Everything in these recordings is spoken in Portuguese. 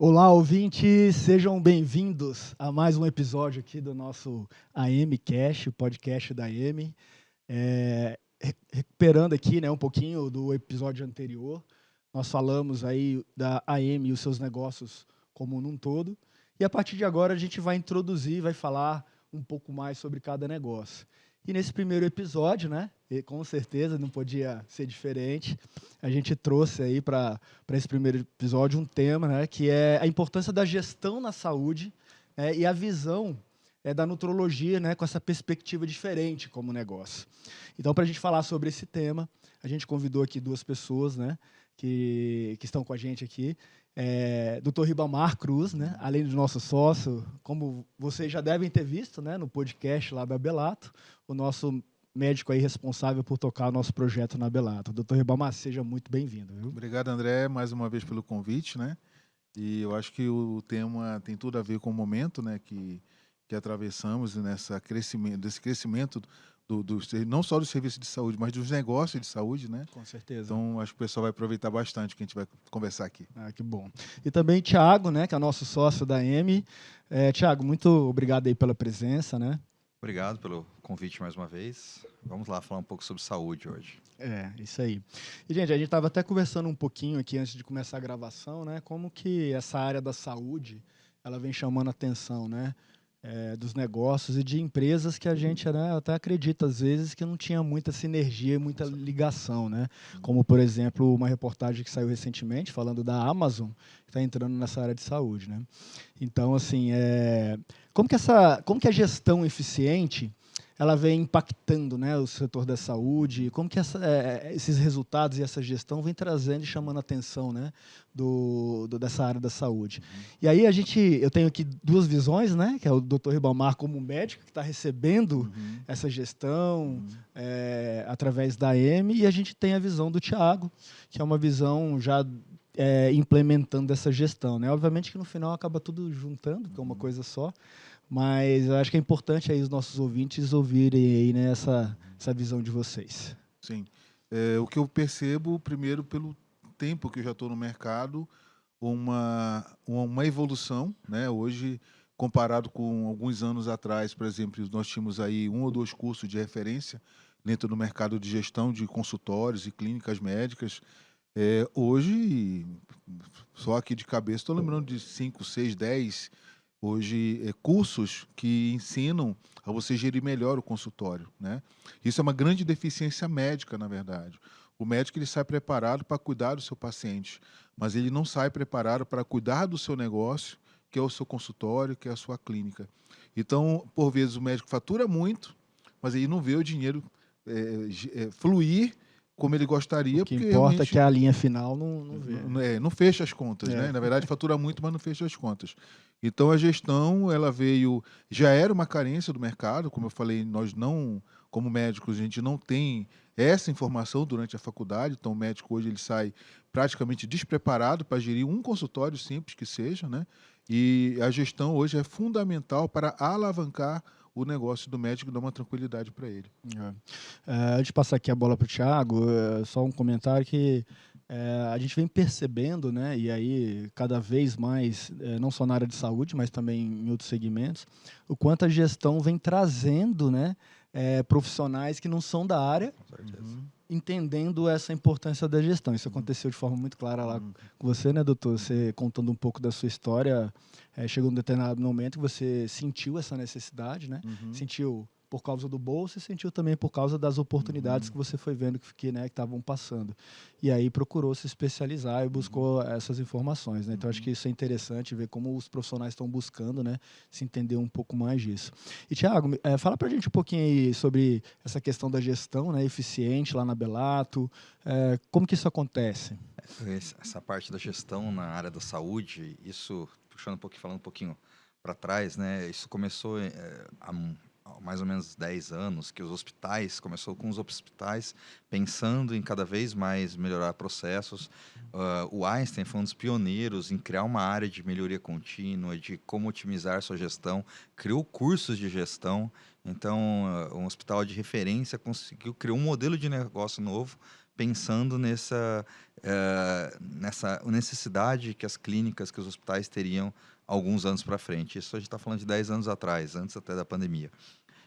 Olá, ouvintes, sejam bem-vindos a mais um episódio aqui do nosso AM Cash, o podcast da AM. Recuperando aqui, né, um pouquinho do episódio anterior, nós falamos aí da AM e os seus negócios como num todo, e a partir de agora a gente vai introduzir, vai falar um pouco mais sobre cada negócio. E nesse primeiro episódio, né, e com certeza não podia ser diferente, a gente trouxe aí para esse primeiro episódio um tema, né, que é a importância da gestão na saúde, e a visão da nutrologia, né, com essa perspectiva diferente como negócio. Então, para a gente falar sobre esse tema, a gente convidou aqui duas pessoas, né, que estão com a gente aqui. Dr. Ribamar Cruz, né, além do nosso sócio, como vocês já devem ter visto, né, no podcast lá da Belato, o nosso médico aí responsável por tocar o nosso projeto na Belato. Dr. Ribamar, seja muito bem-vindo. Obrigado, André, mais uma vez pelo convite, né? E eu acho que o tema tem tudo a ver com o momento, né, que atravessamos desse crescimento não só do serviço de saúde, mas dos negócios de saúde, né? Com certeza. Então, acho que o pessoal vai aproveitar bastante o que a gente vai conversar aqui. Ah, que bom. E também Thiago, né, que é o nosso sócio da M. Thiago, muito obrigado aí pela presença, né? Obrigado pelo convite mais uma vez. Vamos lá falar um pouco sobre saúde hoje. Isso aí. E, gente, a gente estava até conversando um pouquinho aqui antes de começar a gravação, né? Como que essa área da saúde, ela vem chamando a atenção, né? Dos negócios e de empresas que a gente, né, até acredita às vezes que não tinha muita sinergia e muita ligação, né? Como, por exemplo, uma reportagem que saiu recentemente falando da Amazon, que está entrando nessa área de saúde, né? Então, assim, como que a gestão eficiente ela vem impactando, né, o setor da saúde? Como que esses resultados e essa gestão vem trazendo e chamando a atenção, né, dessa área da saúde? E aí eu tenho aqui duas visões, né, que é o Dr. Ribamar como médico que está recebendo essa gestão através da AM, e a gente tem a visão do Thiago, que é uma visão já implementando essa gestão, né? Obviamente que no final acaba tudo juntando, que é uma coisa só, mas eu acho que é importante aí os nossos ouvintes ouvirem aí, né, essa visão de vocês. Sim. O que eu percebo, primeiro, pelo tempo que eu já estou no mercado, uma evolução, né? Hoje, comparado com alguns anos atrás, por exemplo, nós tínhamos aí 1 ou 2 cursos de referência dentro do mercado de gestão de consultórios e clínicas médicas. Hoje, só aqui de cabeça, estou lembrando de 5, 6, 10 hoje cursos que ensinam a você gerir melhor o consultório, né? Isso é uma grande deficiência médica, na verdade. O médico ele sai preparado para cuidar do seu paciente, mas ele não sai preparado para cuidar do seu negócio, que é o seu consultório, que é a sua clínica. Então, por vezes, o médico fatura muito, mas ele não vê o dinheiro fluir como ele O gostaria, que porque importa é realmente que a linha final não vê. não fecha as contas, né? Na verdade, fatura muito, mas não fecha as contas. Então, a gestão, ela veio... Já era uma carência do mercado, como eu falei, nós não, como médicos, a gente não tem essa informação durante a faculdade, então o médico hoje ele sai praticamente despreparado para gerir um consultório simples que seja, né? E a gestão hoje é fundamental para alavancar o negócio do médico e dar uma tranquilidade para ele. Antes de passar aqui a bola para o Thiago, só um comentário que a gente vem percebendo, né, e aí cada vez mais, não só na área de saúde, mas também em outros segmentos, o quanto a gestão vem trazendo, né, profissionais que não são da área, Com certeza. entendendo essa importância da gestão. Isso aconteceu de forma muito clara lá com você, né, doutor? Você contando um pouco da sua história, chegou um determinado momento que você sentiu essa necessidade, né? Sentiu por causa do bolso e sentiu também por causa das oportunidades que você foi vendo que estavam passando. E aí procurou se especializar e buscou essas informações, né? Então acho que isso é interessante ver como os profissionais estão buscando, né, se entender um pouco mais disso. E Thiago, fala pra gente um pouquinho aí sobre essa questão da gestão, né, eficiente lá na Belato, como que isso acontece? Essa parte da gestão na área da saúde, isso, puxando um pouquinho, falando um pouquinho para trás, né? Isso começou há mais ou menos 10 anos, que os hospitais, começou com os hospitais pensando em cada vez mais melhorar processos. O Einstein foi um dos pioneiros em criar uma área de melhoria contínua, de como otimizar sua gestão, criou cursos de gestão. Então, um hospital de referência criou um modelo de negócio novo, pensando nessa necessidade que as clínicas, que os hospitais teriam alguns anos para frente. Isso a gente está falando de 10 anos atrás, antes até da pandemia.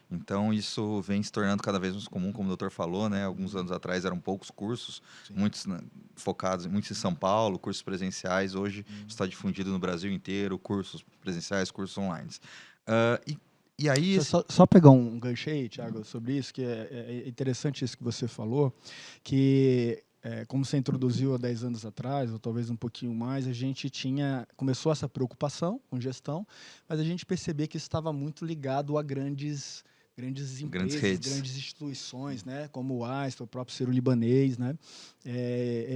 Então, isso vem se tornando cada vez mais comum, como o doutor falou, né? Alguns anos atrás eram poucos cursos, muitos focados, muitos em São Paulo, cursos presenciais. Hoje está difundido no Brasil inteiro, cursos presenciais, cursos online. E aí... Só pegar um gancho aí, Thiago, sobre isso, que é interessante isso que você falou, que... como você introduziu há 10 anos atrás, ou talvez um pouquinho mais, a gente começou essa preocupação com gestão, mas a gente percebia que isso estava muito ligado a grandes empresas, grandes instituições, né, como o Einstein, o próprio Sírio-Libanês, né,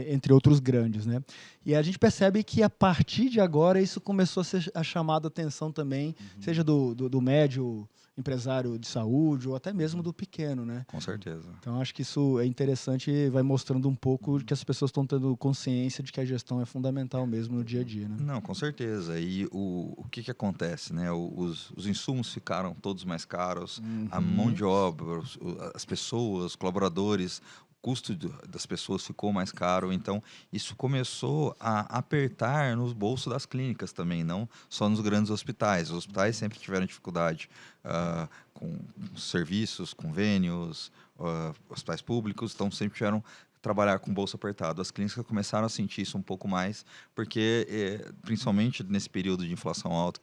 entre outros grandes, né. E a gente percebe que a partir de agora isso começou a chamar a atenção também, seja do médio empresário de saúde ou até mesmo do pequeno, né? Com certeza. Então acho que isso é interessante e vai mostrando um pouco que as pessoas estão tendo consciência de que a gestão é fundamental mesmo no dia a dia, né? Não, com certeza. E o que acontece, né? Os insumos ficaram todos mais caros, a mão de obra, as pessoas, os colaboradores, o custo das pessoas ficou mais caro. Então, isso começou a apertar nos bolsos das clínicas também, não só nos grandes hospitais. Os hospitais sempre tiveram dificuldade com serviços, convênios, hospitais públicos, então sempre tiveram trabalhar com bolso apertado. As clínicas começaram a sentir isso um pouco mais, porque, principalmente nesse período de inflação alta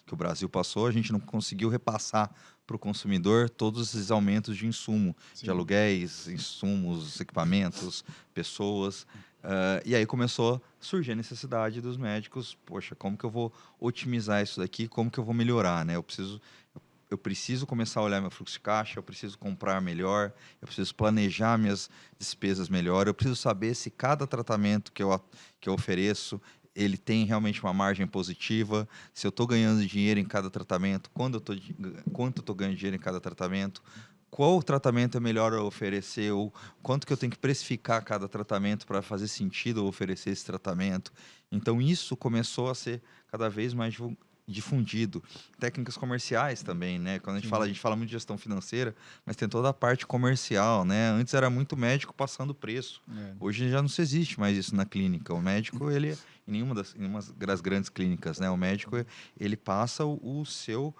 que o Brasil passou, a gente não conseguiu repassar para o consumidor todos esses aumentos de insumo, de aluguéis, insumos, equipamentos, pessoas. E aí começou a surgir a necessidade dos médicos, poxa, como que eu vou otimizar isso daqui, como que eu vou melhorar, né? Eu preciso começar a olhar meu fluxo de caixa, eu preciso comprar melhor, eu preciso planejar minhas despesas melhor, eu preciso saber se cada tratamento que eu ofereço, ele tem realmente uma margem positiva, se eu estou ganhando dinheiro em cada tratamento, quanto eu estou ganhando dinheiro em cada tratamento, qual tratamento é melhor eu oferecer, ou quanto que eu tenho que precificar cada tratamento para fazer sentido eu oferecer esse tratamento. Então, isso começou a ser cada vez mais difundido. Técnicas comerciais também, né? Quando a gente fala muito de gestão financeira, mas tem toda a parte comercial, né? Antes era muito médico passando preço. Hoje já não se existe mais isso na clínica. O médico, ele em nenhuma das grandes clínicas, né? O médico, ele passa o seu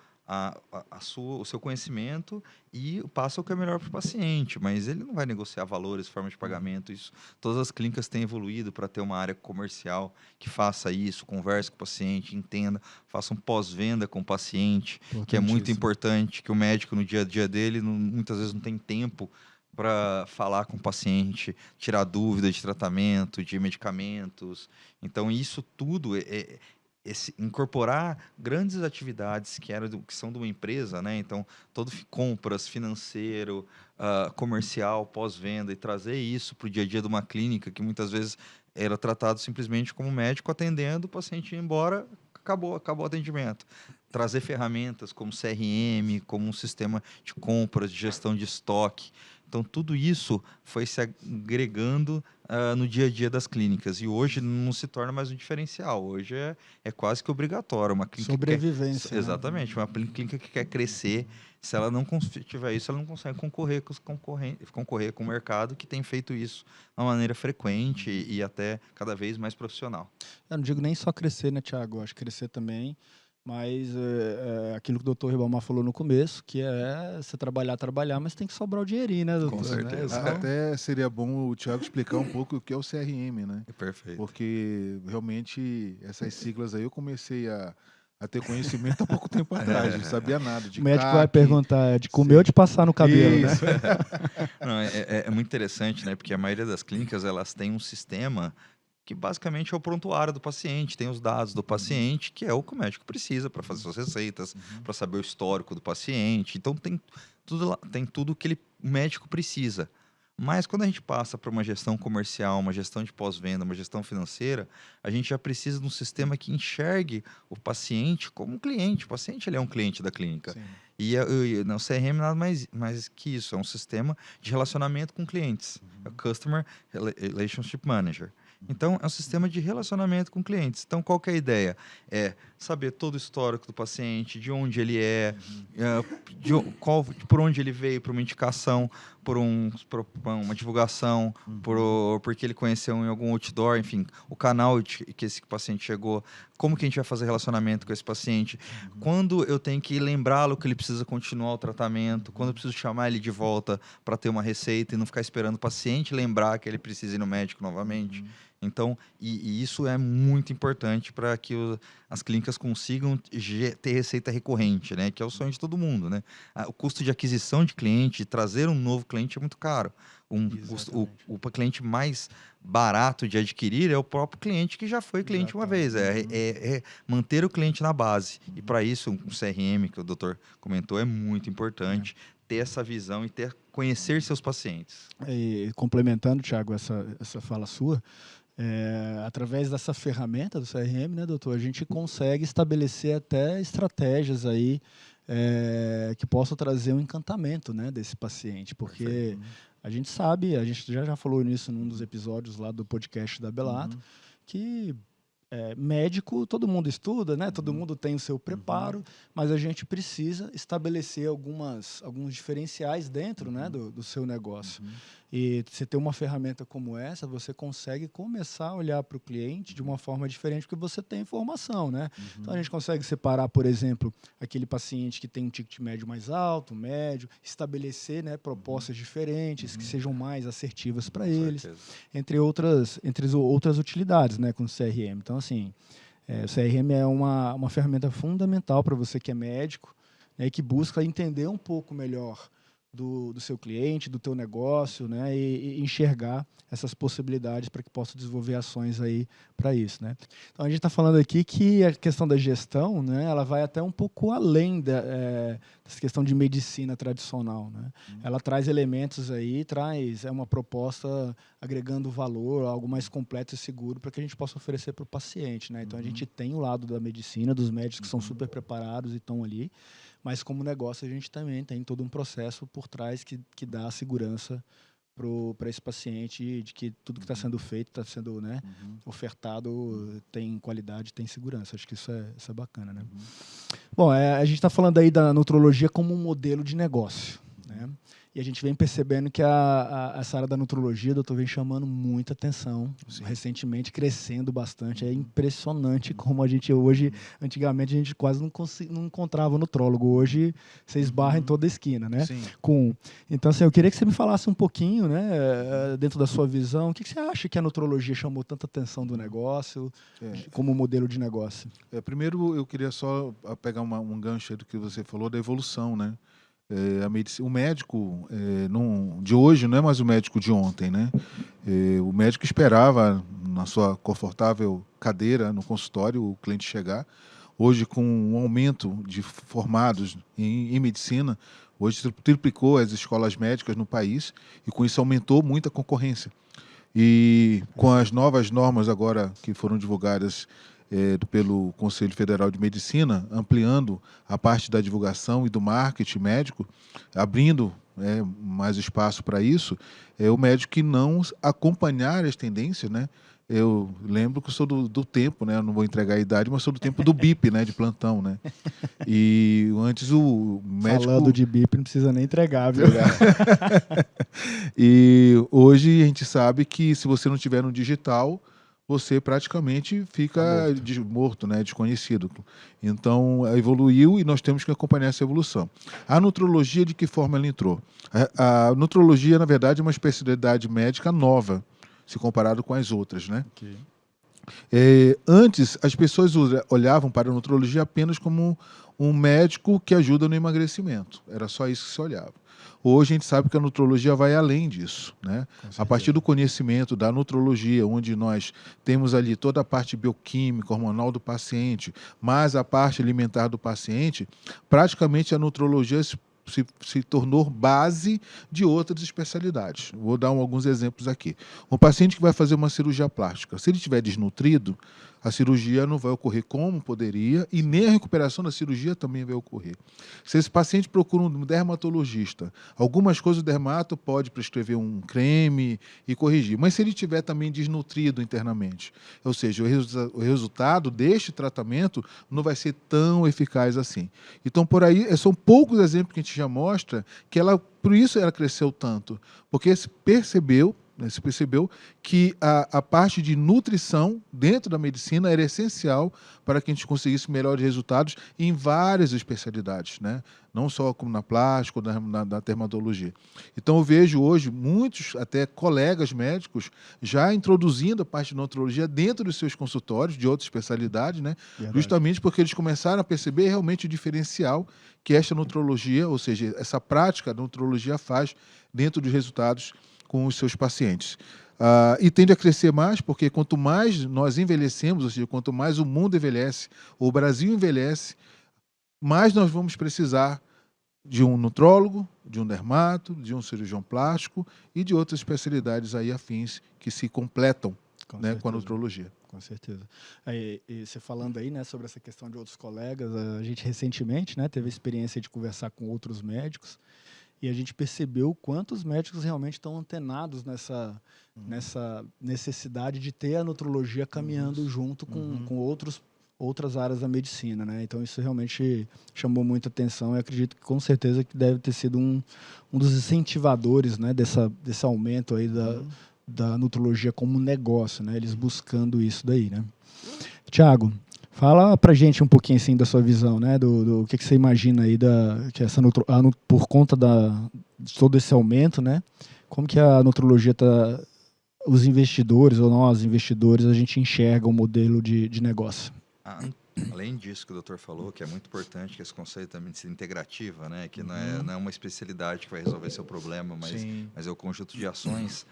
conhecimento e passa o que é melhor para o paciente, mas ele não vai negociar valores, forma de pagamento. Isso, todas as clínicas têm evoluído para ter uma área comercial que faça isso, converse com o paciente, entenda, faça um pós-venda com o paciente, que é muito importante, que o médico no dia a dia dele muitas vezes não tem tempo para falar com o paciente, tirar dúvida de tratamento, de medicamentos. Então, isso tudo incorporar grandes atividades que são de uma empresa, né? Então, compras, financeiro, comercial, pós-venda, e trazer isso para o dia a dia de uma clínica que muitas vezes era tratado simplesmente como médico atendendo, o paciente ia embora, acabou o atendimento. Trazer ferramentas como CRM, como um sistema de compras, de gestão de estoque. Então, tudo isso foi se agregando no dia a dia das clínicas. E hoje não se torna mais um diferencial. Hoje é quase que obrigatório. Uma clínica sobrevivência. Exatamente. Uma clínica que quer crescer, se ela não tiver isso, ela não consegue concorrer com o mercado, que tem feito isso de uma maneira frequente e até cada vez mais profissional. Eu não digo nem só crescer, né, Thiago? Eu acho que crescer também, mas aquilo que o doutor Ribamar falou no começo, que é você trabalhar, mas tem que sobrar o dinheirinho, né, doutor? Com certeza. Né? Até seria bom o Thiago explicar um pouco o que é o CRM, né? Perfeito. Porque realmente essas siglas aí eu comecei a ter conhecimento há pouco tempo atrás, não sabia nada de O médico CAC, vai perguntar, de comer ou de passar no cabelo, Isso. né? Não, é muito interessante, né? Porque a maioria das clínicas, elas têm um sistema que basicamente é o prontuário do paciente, tem os dados do paciente, que é o que o médico precisa para fazer suas receitas, para saber o histórico do paciente. Então tem tudo lá, tem tudo que o médico precisa. Mas quando a gente passa para uma gestão comercial, uma gestão de pós-venda, uma gestão financeira, a gente já precisa de um sistema que enxergue o paciente como um cliente. O paciente, ele é um cliente da clínica. Sim. E o CRM nada mais que isso, é um sistema de relacionamento com clientes. É o Customer Relationship Manager. Então, é um sistema de relacionamento com clientes. Então, qual que é a ideia? É saber todo o histórico do paciente, de onde ele é, por onde ele veio, por uma indicação, por uma divulgação, porque ele conheceu em algum outdoor, enfim, o canal que esse paciente chegou, como que a gente vai fazer relacionamento com esse paciente, quando eu tenho que lembrá-lo que ele precisa continuar o tratamento, quando eu preciso chamar ele de volta para ter uma receita e não ficar esperando o paciente lembrar que ele precisa ir no médico novamente. Então, e isso é muito importante para que as clínicas consigam ter receita recorrente, né? Que é o sonho de todo mundo, né? O custo de aquisição de cliente, trazer um novo cliente é muito caro. O cliente mais barato de adquirir é o próprio cliente que já foi cliente uma vez. É manter o cliente na base. E para isso, um CRM, que o doutor comentou, é muito importante ter essa visão e conhecer seus pacientes. E complementando, Thiago, essa fala sua, através dessa ferramenta do CRM, né, doutor, a gente consegue estabelecer até estratégias aí que possam trazer um encantamento, né, desse paciente, porque perfeito. A gente sabe, a gente já falou nisso num dos episódios lá do podcast da Belato, que médico, todo mundo estuda, né? Todo mundo tem o seu preparo, mas a gente precisa estabelecer alguns diferenciais dentro, né, do seu negócio. E você ter uma ferramenta como essa, você consegue começar a olhar para o cliente de uma forma diferente, porque você tem informação, né? Então a gente consegue separar, por exemplo, aquele paciente que tem um ticket médio mais alto, médio, estabelecer, né, propostas diferentes que sejam mais assertivas para eles, entre outras utilidades, né, com o CRM. Então, assim, o CRM é uma ferramenta fundamental para você que é médico, né, e que busca entender um pouco melhor do seu cliente, do teu negócio, né, e enxergar essas possibilidades para que possa desenvolver ações aí para isso, né. Então a gente está falando aqui que a questão da gestão, né, ela vai até um pouco além dessa questão de medicina tradicional, né. Ela traz elementos aí, uma proposta agregando valor, algo mais completo e seguro para que a gente possa oferecer para o paciente, né. Então a gente tem o lado da medicina, dos médicos que são super preparados e estão ali, mas como negócio a gente também tem todo um processo por trás que dá a segurança para esse paciente de que tudo que está sendo feito, está sendo, né, ofertado, tem qualidade, tem segurança. Acho que isso é bacana, né? Bom, a gente está falando aí da nutrologia como um modelo de negócio, né? E a gente vem percebendo que essa área da nutrologia, doutor, vem chamando muita atenção. Sim. Recentemente, crescendo bastante. É impressionante como a gente hoje... Antigamente, a gente quase não encontrava nutrólogo. Hoje, você esbarra em toda a esquina, né? Sim. Então, assim, eu queria que você me falasse um pouquinho, né, dentro da sua visão, o que você acha que a nutrologia chamou tanta atenção do negócio, como modelo de negócio? Primeiro, eu queria só pegar um gancho do que você falou da evolução, né? O médico de hoje não é mais o médico de ontem, né? O médico esperava na sua confortável cadeira no consultório o cliente chegar. Hoje, com um aumento de formados em medicina, hoje triplicou as escolas médicas no país e com isso aumentou muito a concorrência. E com as novas normas agora que foram divulgadas pelo Conselho Federal de Medicina, ampliando a parte da divulgação e do marketing médico, abrindo mais espaço para isso, o médico que não acompanhar as tendências, né? Eu lembro que eu sou do tempo, né? Eu não vou entregar a idade, mas sou do tempo do BIP, né? De plantão, né? E antes o médico... Falando de BIP, não precisa nem entregar, viu? E hoje a gente sabe que se você não tiver no digital, você praticamente fica morto, né? Desconhecido. Então, evoluiu e nós temos que acompanhar essa evolução. A nutrologia, de que forma ela entrou? A nutrologia, na verdade, é uma especialidade médica nova, se comparado com as outras, né? Okay. Antes, as pessoas olhavam para a nutrologia apenas como um médico que ajuda no emagrecimento. Era só isso que se olhava. Hoje a gente sabe que a nutrologia vai além disso, né? A partir do conhecimento da nutrologia, onde nós temos ali toda a parte bioquímica, hormonal do paciente, mais a parte alimentar do paciente, praticamente a nutrologia se tornou base de outras especialidades. Vou dar alguns exemplos aqui. Um paciente que vai fazer uma cirurgia plástica, se ele estiver desnutrido, a cirurgia não vai ocorrer como poderia e nem a recuperação da cirurgia também vai ocorrer. Se esse paciente procura um dermatologista, algumas coisas o dermato pode prescrever um creme e corrigir, mas se ele tiver também desnutrido internamente, ou seja, o resultado deste tratamento não vai ser tão eficaz assim. Então, por aí, são poucos exemplos que a gente já mostra que por isso ela cresceu tanto, porque se percebeu que a parte de nutrição dentro da medicina era essencial para que a gente conseguisse melhores resultados em várias especialidades, né? Não só como na plástica ou na dermatologia. Então, eu vejo hoje muitos, até colegas médicos, já introduzindo a parte de nutrologia dentro dos seus consultórios, de outras especialidades, né? Justamente porque eles começaram a perceber realmente o diferencial que esta nutrologia, ou seja, essa prática da nutrologia faz dentro dos resultados com os seus pacientes. E tende a crescer mais, porque quanto mais nós envelhecemos, ou seja, quanto mais o mundo envelhece, o Brasil envelhece, mais nós vamos precisar de um nutrólogo, de um dermato, de um cirurgião plástico e de outras especialidades aí afins que se completam, né, com a nutrologia. Com certeza. E você falando aí, né, sobre essa questão de outros colegas, a gente recentemente, né, teve a experiência de conversar com outros médicos e a gente percebeu quantos médicos realmente estão antenados nessa necessidade de ter a nutrologia caminhando junto com outras áreas da medicina, né? Então isso realmente chamou muita atenção e acredito que com certeza que deve ter sido um dos incentivadores, né, desse aumento aí da nutrologia como negócio, né? Eles buscando isso daí, né? Tiago, fala pra gente um pouquinho assim da sua visão, né? Do que você imagina aí que essa por conta de todo esse aumento, né? Como que a nutrologia os investidores ou nós investidores a gente enxerga o modelo de negócio? Além disso que o doutor falou, que é muito importante, que esse conceito da medicina integrativa, né? Que não é uma especialidade que vai resolver seu problema, mas é o conjunto de ações.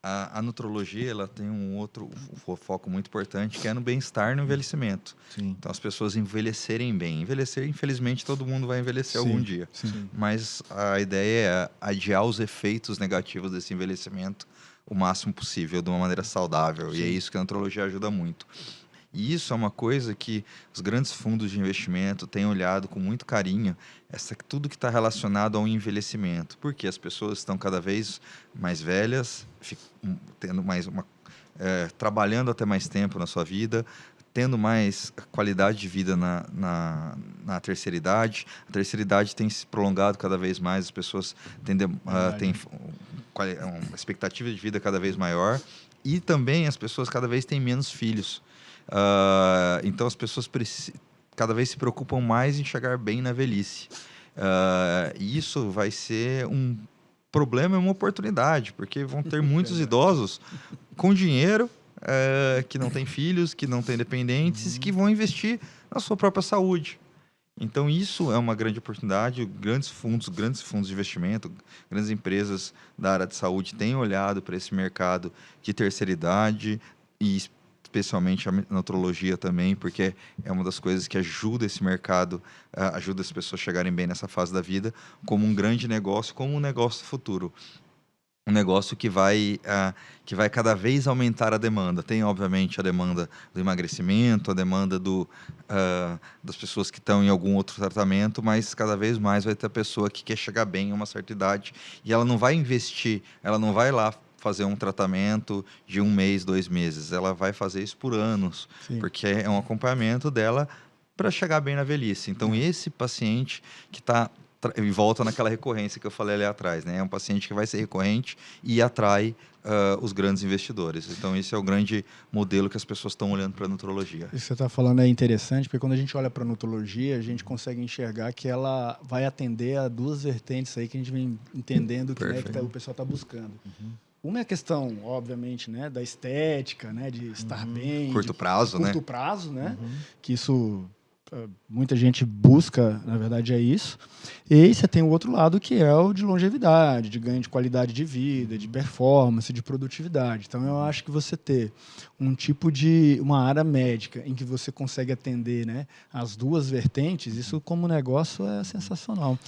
A nutrologia ela tem um outro foco muito importante, que é no bem-estar no envelhecimento. Sim. Então, as pessoas envelhecerem bem. Envelhecer, infelizmente, todo mundo vai envelhecer algum dia. Sim. Mas a ideia é adiar os efeitos negativos desse envelhecimento o máximo possível, de uma maneira saudável. Sim. E é isso que a nutrologia ajuda muito. E isso é uma coisa que os grandes fundos de investimento têm olhado com muito carinho, tudo que está relacionado ao envelhecimento, porque as pessoas estão cada vez mais velhas, tendo trabalhando até mais tempo na sua vida, tendo mais qualidade de vida na terceira idade. A terceira idade tem se prolongado cada vez mais, as pessoas têm uma expectativa de vida cada vez maior e também as pessoas cada vez têm menos filhos. Então as pessoas cada vez se preocupam mais em chegar bem na velhice. E isso vai ser um problema e uma oportunidade, porque vão ter muitos idosos com dinheiro, que não têm filhos, que não têm dependentes, que vão investir na sua própria saúde. Então isso é uma grande oportunidade. Grandes fundos de investimento, grandes empresas da área de saúde têm olhado para esse mercado de terceira idade e especialmente a nutrologia também, porque é uma das coisas que ajuda esse mercado, ajuda as pessoas a chegarem bem nessa fase da vida, como um grande negócio, como um negócio futuro. Um negócio que vai cada vez aumentar a demanda. Tem, obviamente, a demanda do emagrecimento, a demanda das pessoas que estão em algum outro tratamento, mas cada vez mais vai ter a pessoa que quer chegar bem em uma certa idade e ela não vai investir, ela não vai lá fazer um tratamento de 1 mês, 2 meses. Ela vai fazer isso por anos, Sim. porque é um acompanhamento dela para chegar bem na velhice. Então, esse paciente que está... E volta naquela recorrência que eu falei ali atrás, né? É um paciente que vai ser recorrente e atrai os grandes investidores. Então, esse é o grande modelo que as pessoas estão olhando para a nutrologia. Isso que você está falando é interessante, porque quando a gente olha para a nutrologia, a gente consegue enxergar que ela vai atender a 2 vertentes aí que a gente vem entendendo que, né, que o pessoal está buscando. Uma é a questão, obviamente, né, da estética, né, de estar bem. Curto prazo, né? Curto prazo, né? Que isso... muita gente busca, na verdade, é isso. E você tem o outro lado, que é o de longevidade, de ganho de qualidade de vida, de performance, de produtividade. Então, eu acho que você ter uma área médica em que você consegue atender, né, as 2 vertentes, isso como negócio é sensacional.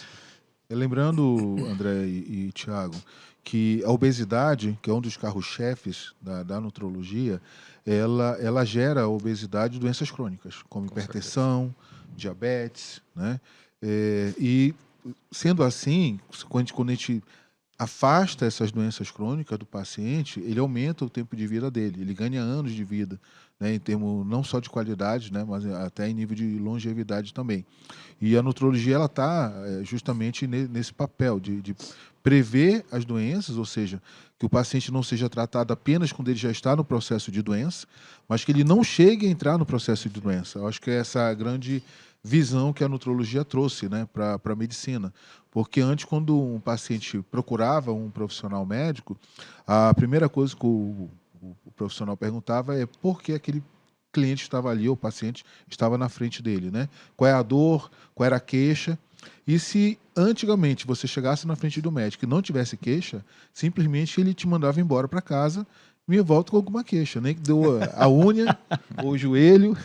Lembrando, André e Tiago, que a obesidade, que é um dos carros-chefes da nutrologia, ela gera a obesidade e doenças crônicas, como hipertensão, diabetes, né? E, sendo assim, quando a gente afasta essas doenças crônicas do paciente, ele aumenta o tempo de vida dele, ele ganha anos de vida, né, em termos não só de qualidade, né, mas até em nível de longevidade também. E a nutrologia ela está justamente nesse papel de prever as doenças, ou seja, que o paciente não seja tratado apenas quando ele já está no processo de doença, mas que ele não chegue a entrar no processo de doença. Eu acho que é essa a grande visão que a nutrologia trouxe, né, para a medicina. Porque antes, quando um paciente procurava um profissional médico, a primeira coisa que o profissional perguntava é por que aquele cliente estava ali, ou o paciente estava na frente dele, né? Qual é a dor, qual era a queixa. E se antigamente você chegasse na frente do médico e não tivesse queixa, simplesmente ele te mandava embora para casa e volta com alguma queixa, nem que deu a unha ou o joelho,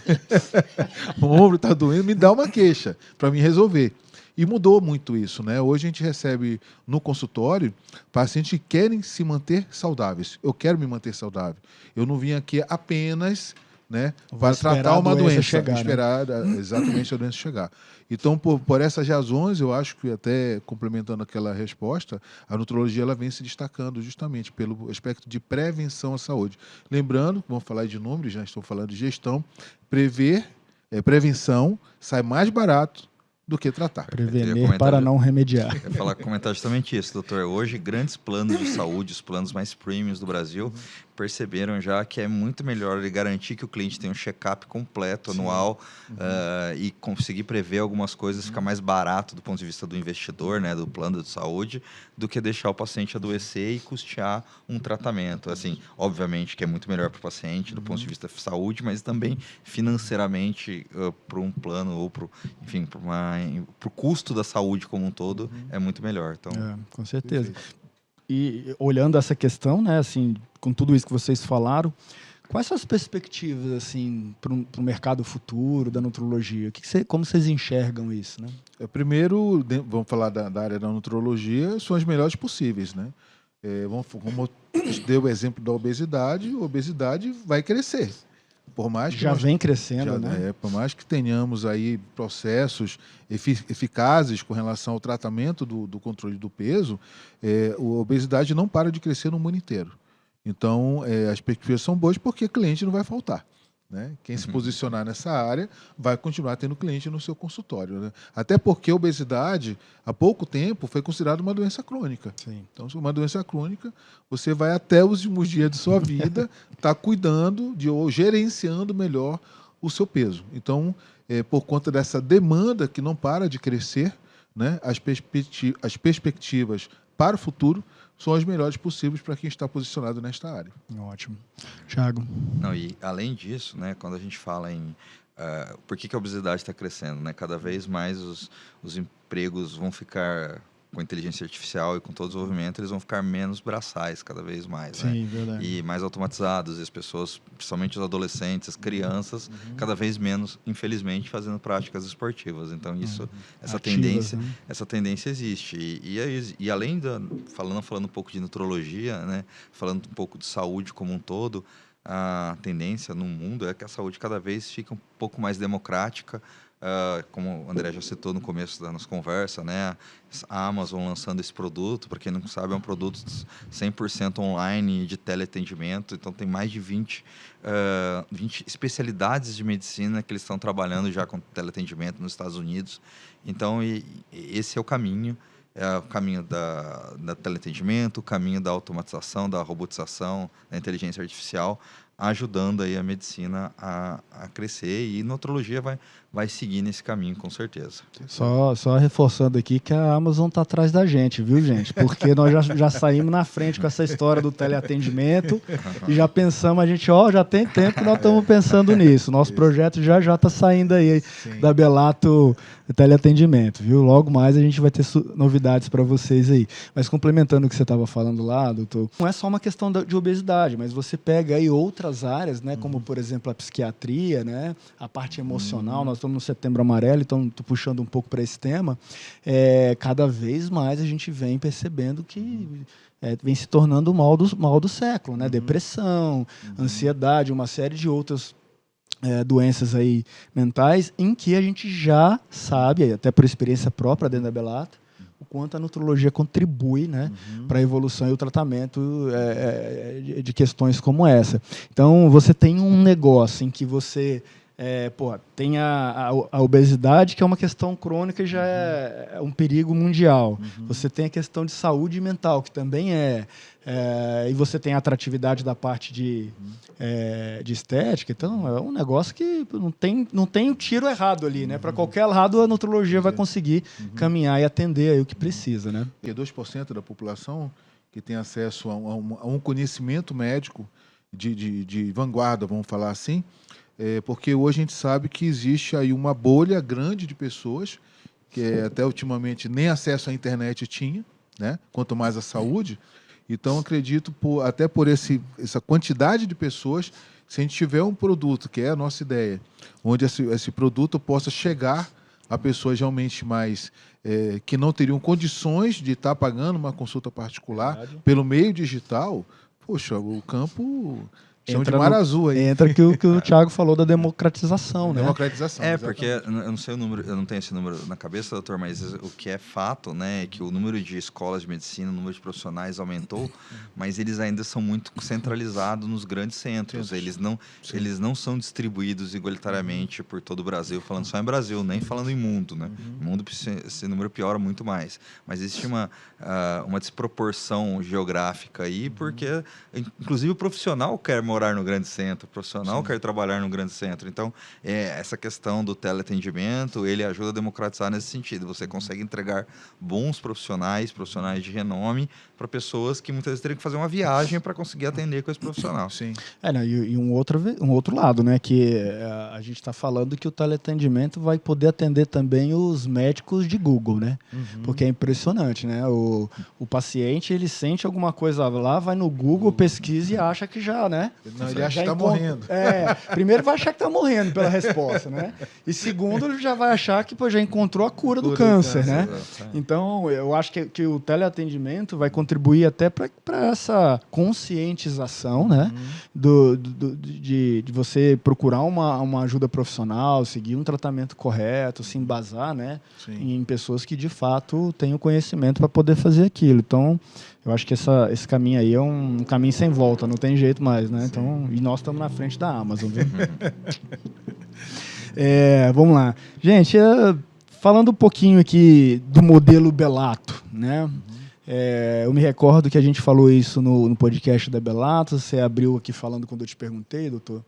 o ombro está doendo, me dá uma queixa para me resolver. E mudou muito isso, né? Hoje a gente recebe no consultório pacientes que querem se manter saudáveis. Eu quero me manter saudável. Eu não vim aqui apenas, né, para tratar uma doença, esperar exatamente a doença chegar. Então, por essas razões, eu acho que, até complementando aquela resposta, a nutrologia ela vem se destacando justamente pelo aspecto de prevenção à saúde. Lembrando, vamos falar de números, já estou falando de gestão, prevenção sai mais barato do que tratar. Prevenir para não remediar. Eu ia comentar justamente isso, doutor. Hoje, grandes planos de saúde, os planos mais premiums do Brasil, perceberam já que é muito melhor ele garantir que o cliente tenha um check-up completo, anual, e conseguir prever algumas coisas, ficar mais barato do ponto de vista do investidor, né, do plano de saúde, do que deixar o paciente adoecer e custear um tratamento. Assim, obviamente que é muito melhor para o paciente do ponto de vista de saúde, mas também financeiramente para um plano ou para o custo da saúde como um todo é muito melhor. Então, com certeza. E olhando essa questão, né, assim, com tudo isso que vocês falaram, quais são as perspectivas assim para o mercado futuro da nutrologia? Como vocês enxergam isso, né? Primeiro, vamos falar da área da nutrologia, são as melhores possíveis, né? Como deu o exemplo da obesidade, a obesidade vai crescer. Por mais que vem crescendo, né? Por mais que tenhamos aí processos eficazes com relação ao tratamento do controle do peso, a obesidade não para de crescer no mundo inteiro. Então, as perspectivas são boas porque cliente não vai faltar, né? Quem se posicionar nessa área vai continuar tendo cliente no seu consultório, né? Até porque a obesidade, há pouco tempo, foi considerada uma doença crônica. Sim. Então, se uma doença crônica, você vai até os últimos dias de sua vida estar cuidando ou gerenciando melhor o seu peso. Então, por conta dessa demanda que não para de crescer, né, as perspectivas para o futuro são as melhores possíveis para quem está posicionado nesta área. Ótimo. Thiago? Não, e além disso, né, quando a gente fala em por que a obesidade está crescendo, né? Cada vez mais os empregos vão ficar com inteligência artificial e com todo o desenvolvimento, eles vão ficar menos braçais cada vez mais, Sim, né? Verdade. E mais automatizados, e as pessoas, principalmente os adolescentes, as crianças, cada vez menos, infelizmente, fazendo práticas esportivas. Então, essa tendência existe. E além falando um pouco de nutrologia, né? Falando um pouco de saúde como um todo, a tendência no mundo é que a saúde cada vez fica um pouco mais democrática. Como o André já citou no começo da nossa conversa, né? A Amazon lançando esse produto, para quem não sabe, é um produto 100% online de teleatendimento, então tem mais de 20 especialidades de medicina que eles estão trabalhando já com teleatendimento nos Estados Unidos. Então, esse é o caminho. É o caminho da teleatendimento, o caminho da automatização, da robotização, da inteligência artificial, ajudando aí a medicina a crescer, e nutrologia vai seguir nesse caminho, com certeza. Só reforçando aqui que a Amazon está atrás da gente, viu, gente? Porque nós já saímos na frente com essa história do teleatendimento e já pensamos, a gente, já tem tempo que nós estamos pensando nisso. Nosso projeto já está saindo aí da Belato Teleatendimento, viu? Logo mais a gente vai ter novidades para vocês aí. Mas complementando o que você estava falando lá, doutor, não é só uma questão de obesidade, mas você pega aí outras outras áreas, né, como, por exemplo, a psiquiatria, né, a parte emocional. Nós estamos no Setembro Amarelo, então estou puxando um pouco para esse tema. Cada vez mais a gente vem percebendo que vem se tornando o mal do século, né? Depressão, ansiedade, uma série de outras doenças aí mentais, em que a gente já sabe, até por experiência própria dentro da Bellato, o quanto a nutrologia contribui, né, para a evolução e o tratamento de questões como essa. Então, você tem um negócio em que você tem a obesidade, que é uma questão crônica e já é um perigo mundial. Você tem a questão de saúde mental, que também e você tem a atratividade da parte de estética. Então, é um negócio que não tem o tiro errado ali, né? Para qualquer lado, a nutrologia vai conseguir caminhar e atender aí o que precisa, né? E 2% da população que tem acesso a um conhecimento médico de vanguarda, vamos falar assim, porque hoje a gente sabe que existe aí uma bolha grande de pessoas que até ultimamente nem acesso à internet tinha, né? Quanto mais à saúde. Então, acredito, até por essa quantidade de pessoas, se a gente tiver um produto, que é a nossa ideia, onde esse produto possa chegar a pessoas realmente mais que não teriam condições de estar pagando uma consulta particular pelo meio digital, poxa, o campo... Chama de mar azul aí. Entra que o Thiago falou da democratização, né? Democratização. Porque eu não sei o número, eu não tenho esse número na cabeça, doutor, mas o que é fato, né, é que o número de escolas de medicina, o número de profissionais aumentou, mas eles ainda são muito centralizados nos grandes centros. Eles não são distribuídos igualitariamente por todo o Brasil, falando só em Brasil, nem falando em mundo, né? No mundo esse número piora muito mais. Mas existe uma desproporção geográfica aí, porque inclusive o profissional quer morar no grande centro, o profissional quer trabalhar no grande centro. Então, essa questão do teleatendimento, ele ajuda a democratizar nesse sentido. Você consegue entregar bons profissionais de renome, para pessoas que muitas vezes teriam que fazer uma viagem para conseguir atender com esse profissional. Sim. E um outro lado, né, que a gente está falando que o teleatendimento vai poder atender também os médicos de Google, né? Porque é impressionante, né? O paciente, ele sente alguma coisa lá, vai no Google, pesquisa e acha que já, né? Não, ele acha que está morrendo. Primeiro vai achar que está morrendo pela resposta, né? E segundo, ele já vai achar que já encontrou a cura do câncer, né? Então, eu acho que o teleatendimento vai contribuir até para essa conscientização, né? De você procurar uma ajuda profissional, seguir um tratamento correto, se embasar, né? Em pessoas que, de fato, têm o conhecimento para poder fazer aquilo. Então, eu acho que esse caminho aí é um caminho sem volta, não tem jeito mais, né? Então, e nós estamos na frente da Amazon, viu? Vamos lá. Gente, falando um pouquinho aqui do modelo Bellato, né? Eu me recordo que a gente falou isso no podcast da Bellato, você abriu aqui falando quando eu te perguntei, doutor,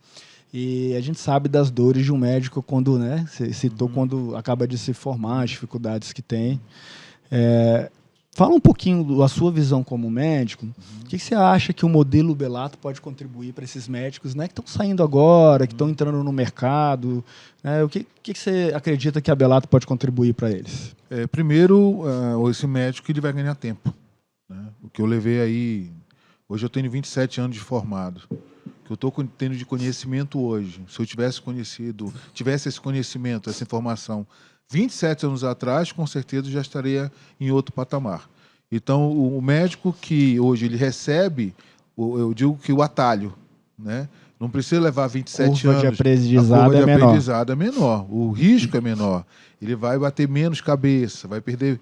e a gente sabe das dores de um médico quando, né? Você citou quando acaba de se formar, as dificuldades que tem. Fala um pouquinho da sua visão como médico. O que você acha que o modelo Bellato pode contribuir para esses médicos, né, que estão saindo agora, que estão entrando no mercado? O que você acredita que a Bellato pode contribuir para eles? Primeiro, esse médico ele vai ganhar tempo, né? O que eu levei aí... Hoje eu tenho 27 anos de formado. O que eu estou tendo de conhecimento hoje, se eu tivesse esse conhecimento, essa informação 27 anos atrás, com certeza já estaria em outro patamar. Então, o médico que hoje ele recebe, eu digo que o atalho, né? Não precisa levar 27 anos. A curva de aprendizado é menor. O risco é menor. Ele vai bater menos cabeça, vai perder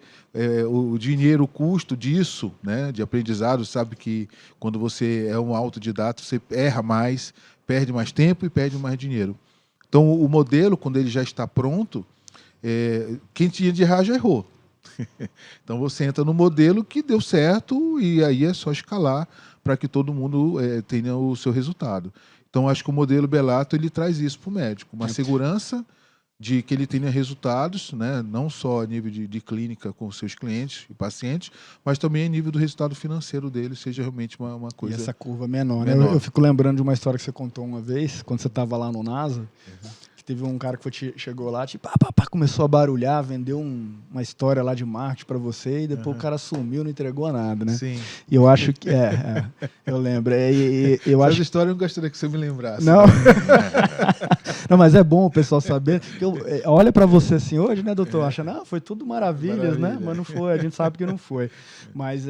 o dinheiro, o custo disso, né? De aprendizado. Sabe que quando você é um autodidata, você erra mais, perde mais tempo e perde mais dinheiro. Então, o modelo, quando ele já está pronto, quem tinha de errar já errou. Então você entra no modelo que deu certo e aí é só escalar para que todo mundo tenha o seu resultado. Então acho que o modelo Bellato ele traz isso para o médico, uma segurança de que ele tenha resultados, né? Não só a nível de clínica com os seus clientes e pacientes, mas também a nível do resultado financeiro dele, seja realmente uma coisa... E essa curva menor, né? Eu fico lembrando de uma história que você contou uma vez, quando você estava lá no NASA, teve um cara que chegou lá, tipo, começou a barulhar, vendeu uma história lá de marketing para você e depois o cara sumiu, não entregou nada, né? Sim. E eu acho que... eu lembro. Essa história eu não gostaria que você me lembrasse. Não. Não, mas é bom o pessoal saber. Olha para você assim hoje, né, doutor? Acha, não, foi tudo maravilhas, né? Mas não foi, a gente sabe que não foi. Mas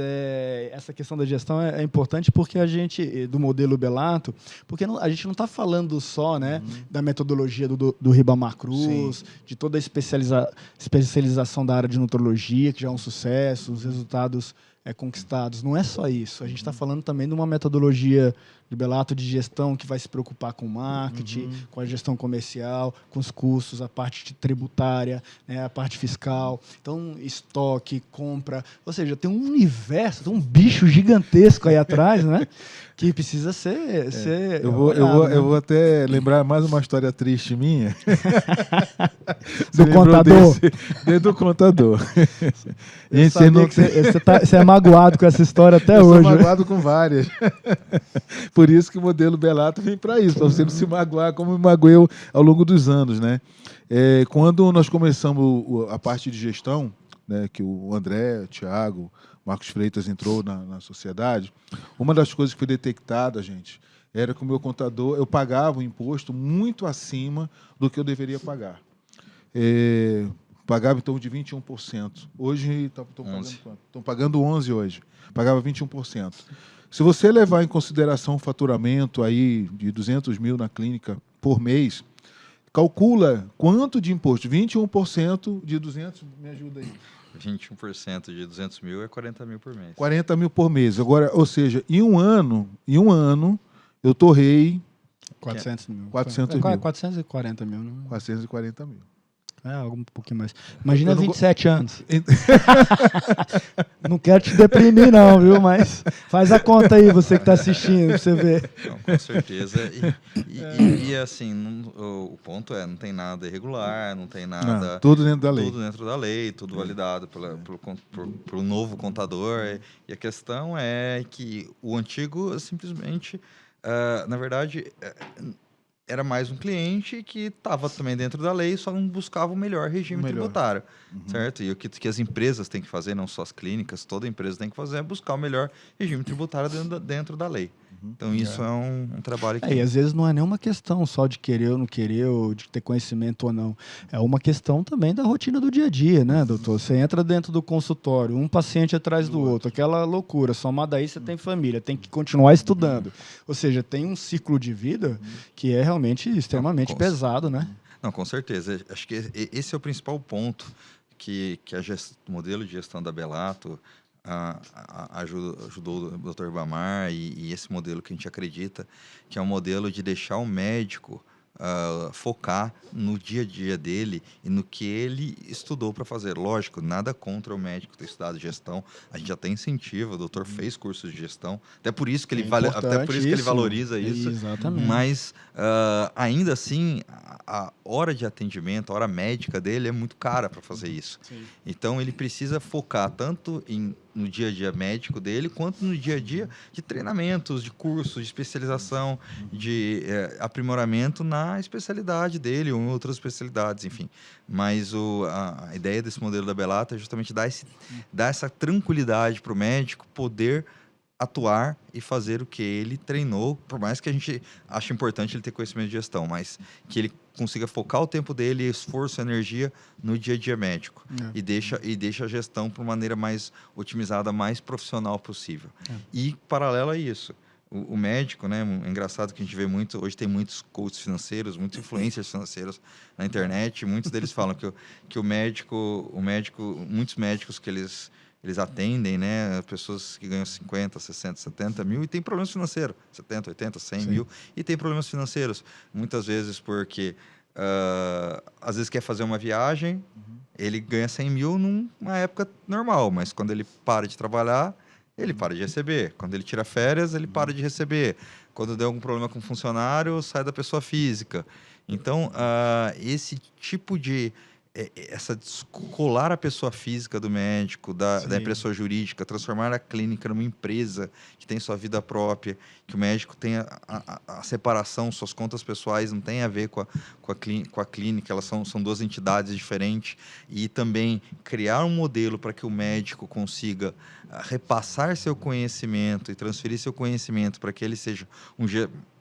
essa questão da gestão é importante porque a gente, do modelo Belato, porque a gente não está falando só, né, da metodologia do Ribamar Cruz, de toda a especialização da área de nutrologia, que já é um sucesso, os resultados conquistados. Não é só isso. A gente está falando também de uma metodologia do Belato de gestão que vai se preocupar com o marketing, com a gestão comercial, com os custos, a parte tributária, né, a parte fiscal. Então, estoque, compra. Ou seja, tem um universo, tem um bicho gigantesco aí atrás, né? Que precisa ser eu olhado, vou até lembrar mais uma história triste minha. Do contador. Do contador. Eu sabia que você é magoado com essa história até hoje. Eu sou magoado com várias. Por isso que o modelo Belato vem para isso, para você não se magoar como me magoei ao longo dos anos, né? Quando nós começamos a parte de gestão, né, que o André, o Thiago, Marcos Freitas entrou na sociedade, uma das coisas que foi detectada, gente, era que o meu contador, eu pagava um imposto muito acima do que eu deveria pagar. Pagava em torno de 21%. Hoje estão pagando quanto? Estão pagando 11% hoje. Pagava 21%. Se você levar em consideração o faturamento aí de 200 mil na clínica por mês, calcula quanto de imposto? 21% de 200, me ajuda aí. 21% de 200 mil é 40 mil por mês. 40 mil por mês. Agora, ou seja, em um ano eu torrei 400 mil. 440 mil. Não? 440 mil. Algo um pouquinho mais. Imagina 27 anos. Não quero te deprimir, não, viu? Mas faz a conta aí, você que está assistindo, pra você ver. Não, com certeza. E assim, o ponto não tem nada irregular, não tem nada... Não, tudo dentro da lei. Tudo dentro da lei, tudo validado pelo novo contador. E a questão é que o antigo simplesmente, na verdade... era mais um cliente que estava também dentro da lei, só não buscava o melhor regime tributário, certo? E o que as empresas têm que fazer, não só as clínicas, toda empresa tem que fazer é buscar o melhor regime tributário dentro da lei. Então, isso é um trabalho que... E às vezes não é nenhuma questão só de querer ou não querer, ou de ter conhecimento ou não. É uma questão também da rotina do dia a dia, né, doutor? Você entra dentro do consultório, um paciente atrás do outro, aquela loucura. Somado aí, você tem família, tem que continuar estudando. Ou seja, tem um ciclo de vida que é realmente extremamente pesado, né? Não, com certeza. Acho que esse é o principal ponto que o modelo de gestão da Belato... ajudou o Dr. Ribamar e esse modelo que a gente acredita, que é um modelo de deixar o médico focar no dia a dia dele e no que ele estudou para fazer. Lógico, nada contra o médico ter estudado gestão, a gente já tem incentivo, o doutor fez cursos de gestão, até por isso que ele valoriza isso. Exatamente. Mas ainda assim, a hora de atendimento, a hora médica dele é muito cara para fazer isso. Sim. Então ele precisa focar tanto no dia a dia médico dele, quanto no dia a dia de treinamentos, de cursos, de especialização, de aprimoramento na especialidade dele ou em outras especialidades, enfim. Mas a ideia desse modelo da Belato é justamente dar essa tranquilidade para o médico poder atuar e fazer o que ele treinou, por mais que a gente ache importante ele ter conhecimento de gestão, mas que ele consiga focar o tempo dele, esforço, energia no dia a dia médico e deixa a gestão para uma maneira mais otimizada, mais profissional possível. E paralelo a isso, o médico, né, é engraçado que a gente vê muito, hoje tem muitos coaches financeiros, muitos influencers financeiros na internet, muitos deles falam que o médico, muitos médicos que eles atendem, né, pessoas que ganham 50, 60, 70 mil e tem problemas financeiros, 70, 80, 100 mil, e tem problemas financeiros. Muitas vezes porque, às vezes quer fazer uma viagem, ele ganha 100 mil numa época normal, mas quando ele para de trabalhar, ele para de receber. Quando ele tira férias, ele para de receber. Quando deu algum problema com o funcionário, sai da pessoa física. Então, esse tipo de essa descolar a pessoa física do médico, da pessoa jurídica, transformar a clínica numa empresa que tem sua vida própria, que o médico tenha a separação, suas contas pessoais não tem a ver com a clínica, elas são duas entidades diferentes, e também criar um modelo para que o médico consiga repassar seu conhecimento e transferir seu conhecimento para que ele seja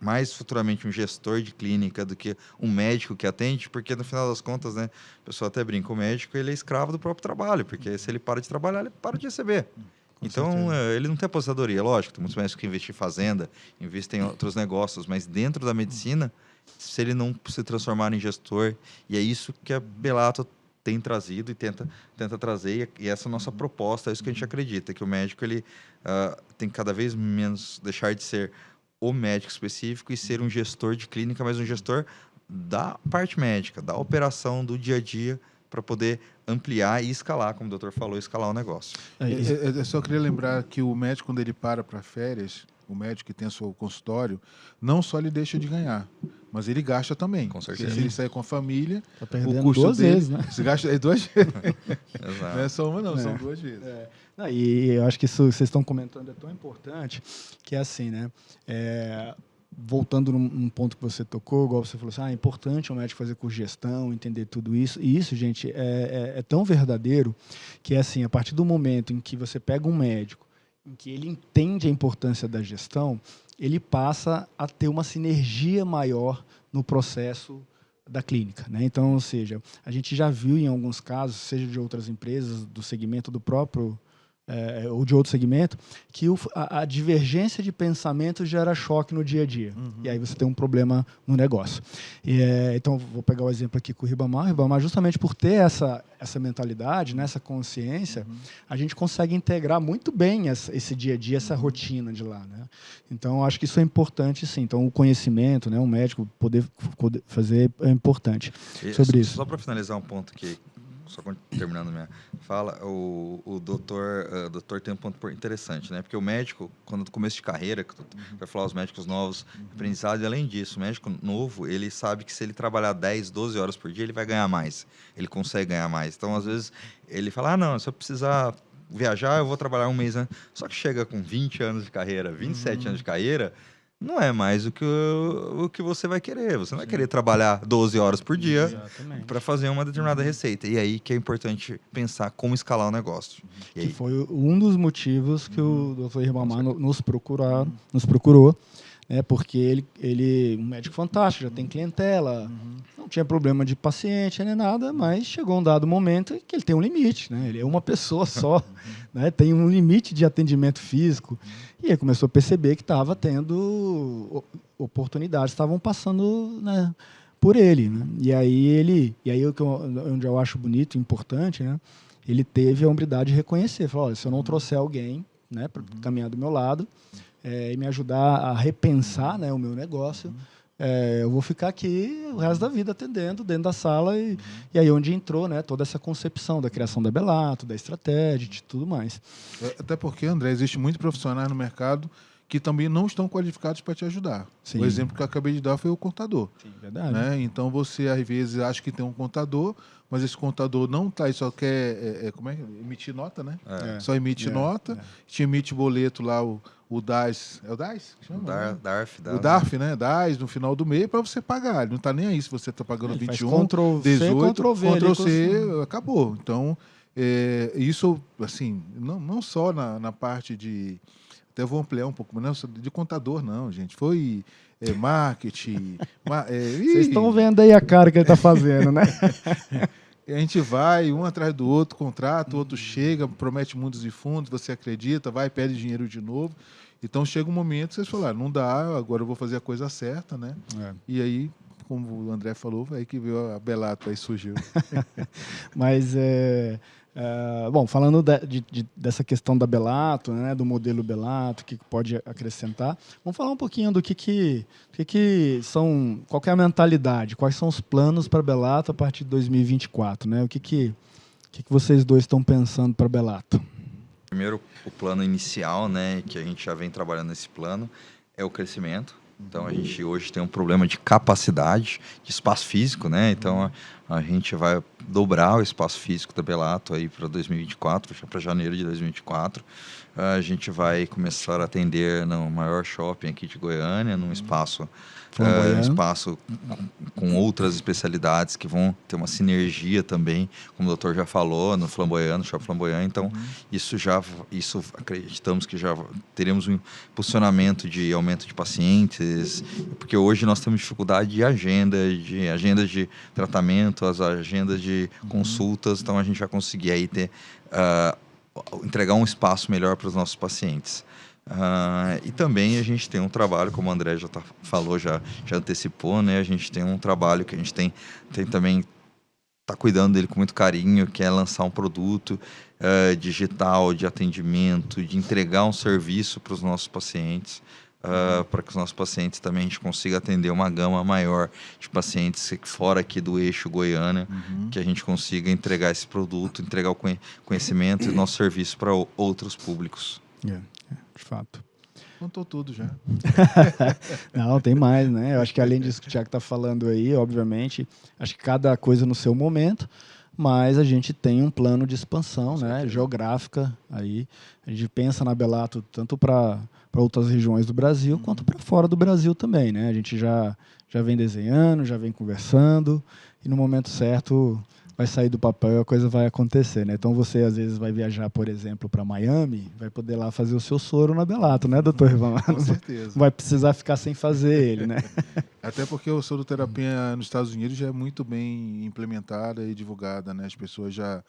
mais futuramente um gestor de clínica do que um médico que atende, porque no final das contas, né, a pessoa até brinca, o médico ele é escravo do próprio trabalho, porque se ele para de trabalhar, ele para de receber. Então, ele não tem aposentadoria, lógico, tem muitos médicos que investem em fazenda, investem em outros negócios, mas dentro da medicina, se ele não se transformar em gestor, e é isso que a Belato tem trazido e tenta trazer, e essa é a nossa proposta, é isso que a gente acredita, que o médico ele tem que cada vez menos deixar de ser o médico específico e ser um gestor de clínica, mas um gestor da parte médica, da operação, do dia a dia, para poder ampliar e escalar, como o doutor falou, escalar o negócio. Eu só queria lembrar que o médico, quando ele para férias, o médico que tem seu consultório, não só ele deixa de ganhar, mas ele gasta também. Com certeza. Porque se ele sair com a família, tá perdendo o custo duas dele, vezes, né? Se gasta duas vezes. Exato. Não é só uma, não, são duas vezes. Não, e eu acho que isso que vocês estão comentando é tão importante, que é assim, né? Voltando num ponto que você tocou, igual você falou assim, é importante o médico fazer curso de gestão, entender tudo isso. E isso, gente, é tão verdadeiro que é assim, a partir do momento em que você pega um médico, em que ele entende a importância da gestão, ele passa a ter uma sinergia maior no processo da clínica, né? Então, ou seja, a gente já viu em alguns casos, seja de outras empresas, do segmento do próprio ou de outro segmento, que a divergência de pensamento gera choque no dia a dia. E aí você tem um problema no negócio. Então, vou pegar o exemplo aqui com o Ribamar. O Ribamar, justamente por ter essa mentalidade, né, essa consciência, a gente consegue integrar muito bem esse dia a dia, essa rotina de lá, né? Então, acho que isso é importante, sim. Então, o conhecimento, né, o médico poder fazer é importante sobre isso. Só para finalizar um ponto aqui, só terminando minha fala, o doutor tem um ponto interessante, né? Porque o médico, quando no começo de carreira, que vai falar os médicos novos, aprendizado, e além disso, o médico novo, ele sabe que se ele trabalhar 10, 12 horas por dia, ele vai ganhar mais. Ele consegue ganhar mais. Então, às vezes, ele fala, não, se eu precisar viajar, eu vou trabalhar um mês antes. Só que chega com 20 anos de carreira, 27 anos de carreira, não é mais o que você vai querer. Você não vai querer trabalhar 12 horas por dia para fazer uma determinada receita. E aí que é importante pensar como escalar o negócio. Que foi um dos motivos que o Dr. Ribamar nos procurou, né, porque ele um médico fantástico, já tem clientela, não tinha problema de paciente nem nada, mas chegou um dado momento que ele tem um limite, né? Ele é uma pessoa só, né? Tem um limite de atendimento físico, e ele começou a perceber que estava tendo oportunidades, estavam passando, né, por ele, né? E aí onde eu acho bonito, importante, né? Ele teve a hombridade de reconhecer, falou, olha, se eu não trouxer alguém, né, para caminhar do meu lado, e me ajudar a repensar, né, o meu negócio, eu vou ficar aqui o resto da vida atendendo dentro da sala, e aí onde entrou, né, toda essa concepção da criação da Belato, da estratégia, de tudo mais. Até porque, André, existe muitos profissionais no mercado que também não estão qualificados para te ajudar. Sim. O exemplo que eu acabei de dar foi o contador. Sim, verdade. Né? Então, você, às vezes, acha que tem um contador, mas esse contador não está e só quer emitir nota, né? Só emite nota, te emite boleto lá, o DAS. É o DAS? O DARF, né? DAS no final do mês para você pagar. Ele não está nem aí se você está pagando 21, 18, Ctrl-C, acabou. Então, isso, assim, não só na parte de... Até vou ampliar um pouco, mas não de contador, não, gente. Foi marketing. Vocês estão vendo aí a cara que ele está fazendo, né? A gente vai, um atrás do outro, contrata, o outro chega, promete mundos e fundos, você acredita, vai, pede dinheiro de novo. Então chega um momento que vocês falaram, não dá, agora eu vou fazer a coisa certa, né? E aí, como o André falou, aí que veio a Belato, aí surgiu. Mas bom, falando dessa questão da Belato, né, do modelo Belato, o que pode acrescentar, vamos falar um pouquinho do que são, qual que é a mentalidade, quais são os planos para a Belato a partir de 2024, né? O que vocês dois estão pensando para a Belato? Primeiro, o plano inicial, né, que a gente já vem trabalhando nesse plano, é o crescimento. Então, a gente hoje tem um problema de capacidade, de espaço físico, né? Então, a gente vai dobrar o espaço físico da Belato aí para 2024, para janeiro de 2024. A gente vai começar a atender no maior shopping aqui de Goiânia, num espaço com outras especialidades que vão ter uma sinergia também, como o doutor já falou, no Flamboyant, no Shopping Flamboyant. Então, isso acreditamos que já teremos um impulsionamento de aumento de pacientes, porque hoje nós temos dificuldade de agendas de tratamento, as agendas de consultas, então a gente vai conseguir aí ter, entregar um espaço melhor para os nossos pacientes. E também a gente tem um trabalho, como o André já falou, já antecipou, né? A gente tem um trabalho que a gente tem também, está cuidando dele com muito carinho, que é lançar um produto digital de atendimento, de entregar um serviço para os nossos pacientes, para que os nossos pacientes também a gente consiga atender uma gama maior de pacientes fora aqui do eixo Goiânia, que a gente consiga entregar esse produto, entregar o conhecimento e o nosso serviço para outros públicos. De fato. Contou tudo já. Não, tem mais, né? Eu acho que além disso que o Thiago está falando aí, obviamente, acho que cada coisa no seu momento, mas a gente tem um plano de expansão, né, geográfica aí. A gente pensa na Belato tanto para outras regiões do Brasil quanto para fora do Brasil também, né? A gente já vem desenhando, já vem conversando e no momento certo vai sair do papel e a coisa vai acontecer, né? Então você às vezes vai viajar, por exemplo, para Miami, vai poder lá fazer o seu soro na Belato, né, doutor Ivan? Com certeza. Vai precisar ficar sem fazer ele, né? Até porque o soroterapia nos Estados Unidos já é muito bem implementada e divulgada, né? As pessoas já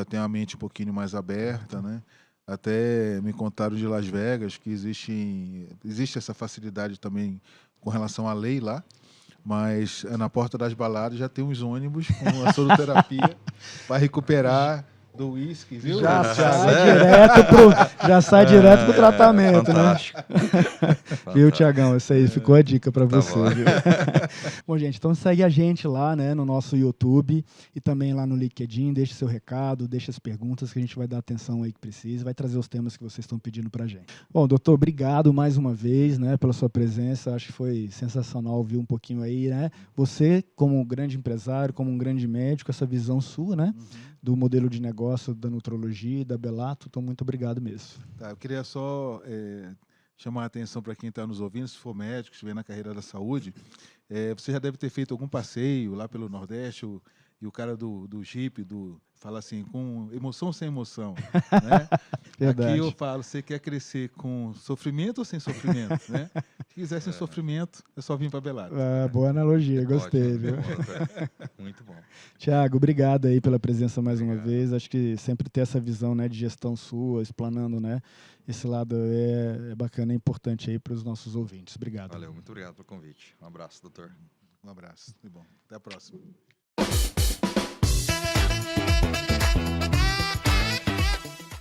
têm a mente um pouquinho mais aberta, né? Até me contaram de Las Vegas que existe essa facilidade também com relação à lei lá. Mas na porta das baladas já tem uns ônibus com a soroterapia para recuperar do uísque, viu? Já sai direto pro tratamento, fantástico. Né? Viu, Tiagão? Isso aí ficou a dica para você. Bom. Viu? Bom, gente, então segue a gente lá, né, no nosso YouTube e também lá no LinkedIn. Deixe seu recado, deixe as perguntas que a gente vai dar atenção aí que precisa, vai trazer os temas que vocês estão pedindo para a gente. Bom, doutor, obrigado mais uma vez, né, pela sua presença. Acho que foi sensacional ouvir um pouquinho aí, né? Você, como um grande empresário, como um grande médico, essa visão sua, né, do modelo de negócio da nutrologia e da Belato. Então, muito obrigado mesmo. Tá, eu queria só chamar a atenção para quem está nos ouvindo, se for médico, estiver na carreira da saúde, você já deve ter feito algum passeio lá pelo Nordeste, e o cara do Jeep fala assim, com emoção ou sem emoção, né? Verdade. Aqui eu falo, você quer crescer com sofrimento ou sem sofrimento, né? Se quiser sem sofrimento, é só vir para Belato. Boa analogia, gostei. Ótimo, Viu? Muito bom. Tiago, obrigado aí pela presença mais uma vez. Acho que sempre ter essa visão, né, de gestão sua, explanando, né, esse lado é bacana, é importante aí para os nossos ouvintes. Obrigado. Valeu, muito obrigado pelo convite. Um abraço, doutor. Um abraço. Muito bom. Até a próxima.